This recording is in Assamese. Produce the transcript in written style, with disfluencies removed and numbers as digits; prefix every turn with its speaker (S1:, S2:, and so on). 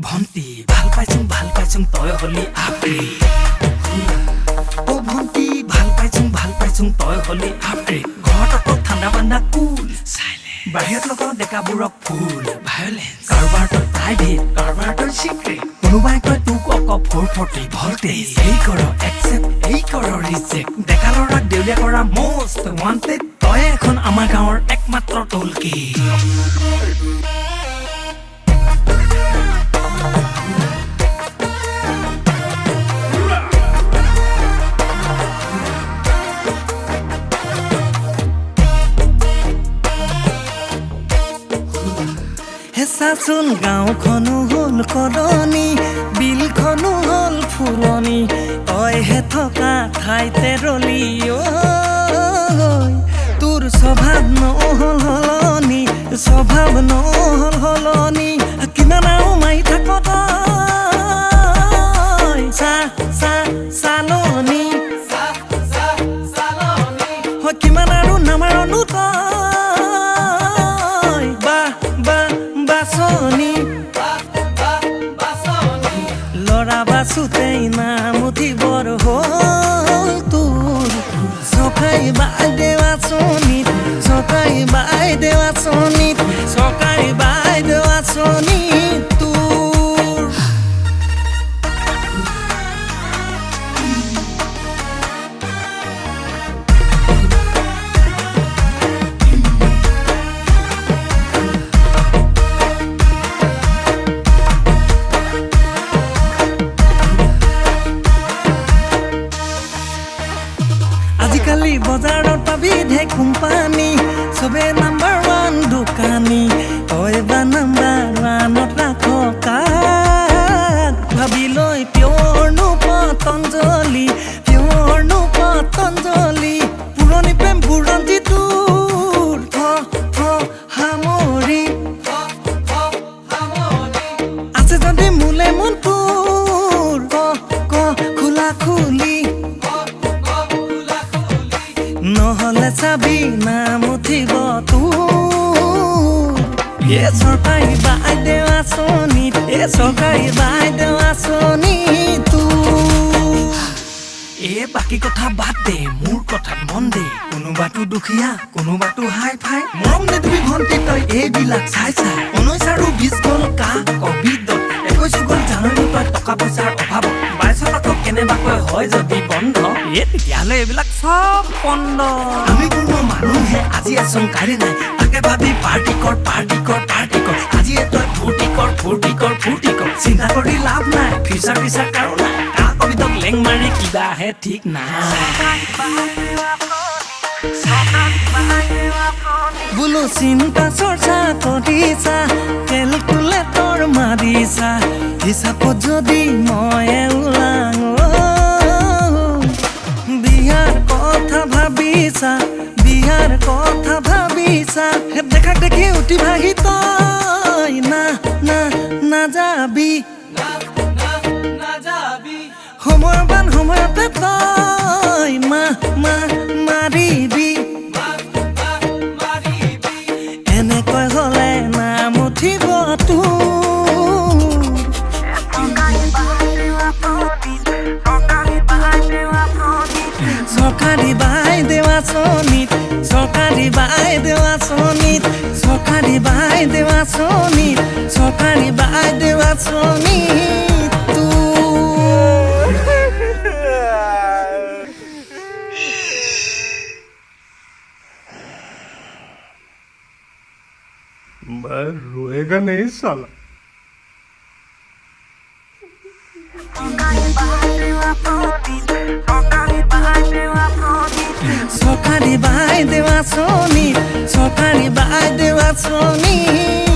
S1: ভন্টি ভাল পাইছোং তই হলি আপি ও ভন্টি ভাল পাইছোং তই হলি আপি ঘৰত অকল ঠাণ্ডা বান্দা কুল সাইলেন্ট বাহিৰত লগত ডেকাবোৰক ফুল ভায়োলেন্স কাৰোবাৰ তই প্ৰাইভেট কাৰোবাৰ তই সিক্ৰেট কোনোবাই কয় তোক অক 440 ভল্টেজ এই কৰ একচেপ্ট এই কৰ ৰিজেক্ট ডেকা ল'ৰাক দেউলীয়া কৰা মষ্ট ৱান্টেড তই এখন আমাৰ গাঁৱৰ একমাত্ৰ টলকি হেঁচাচোন গাঁওখনো হ'ল কলনি বিলখনো হ'ল ফুলনি তইহে থকা ঠাইতে ৰলি তোৰ স্বভাৱ নহ'ল হলনি স্বভাৱ নহ'ল হলনি কিমান আৰু মাৰি থাক তই চালনি কিমান আৰু নামাৰনো তই লৰা বাচোতেই নাম উঠিবৰ হ'ল তোৰ চৰকাৰী বাইদেউ আঁচনিত চৰকাৰী বাইদেউ আঁচনিত চৰকাৰী বাইদেউ আঁচনিত তোৰ আজিকালি বজাৰত পাবি ঢেৰ কোম্পানী চবে নাম্বাৰ 1 দোকানী তই বা নাম্বাৰ 1ত ৰাখ কাক ভাবি লৈ পিয়ৰনো পতঞ্জলি পুৰণি প্ৰেম বুৰঞ্জী তোৰ সামৰি আছে যদি মোলে মন তোৰ খোলা খুলি নহলে চাবি নাম উঠিব তোৰ চৰকাৰী বাইদেউ আঁচনিত চৰকাৰী বাইদেউ আঁচনিত তোৰ বাকী কথা বাদ দে মোৰ কথাত মন দে কোনোবাটো দুখীয়া কোনোবাটো হাই ফাই মৰম দে তুমি ভন্টি তই এইবিলাক চাই 19 আৰু 20 গ'ল কা কভিডত 21 গ'ল জানুৱাৰী তই টকা পইচাৰ অভাৱত 22 আকৌ কেনেবাকৈ হয় যদি বন্ধ তেতিয়াহ'লে এইবিলাক চব বন্ধ আমি কোনো মানুহে আজি আচংকাৰী নাই তাকে ভাবি পাৰ্টি কৰ আজি তই ফূৰ্তি কৰ চিন্তা কৰি লাভ নাই ফিউচাৰ কাৰো নাই কবিতক লেং মাৰি কিবাহে ঠিক নাই বোলো চিন্তা চৰ্চা কৰিছা কেলকুলেটৰ মাৰিছা হিচাপত যদি মই ওলাং বিয়াৰ কথা ভাবিছা দেখা দেখি উঠি ভাহি তই নাযাবি সময়তে তই মাৰিবি এনেকৈ হলে নাম উঠিব তোৰ চৰকাৰী বাইদেউ আঁচনিত চৰকাৰী বাইদেউ আঁচনিত চৰকাৰী বাইদেউ আঁচনিত চৰকাৰী বাইদেউ আঁচনিত
S2: मैं रोएगा नहीं साला
S1: চৰকাৰী বাইদেউ আঁচনিত চৰকাৰী বাইদেউ আঁচনিত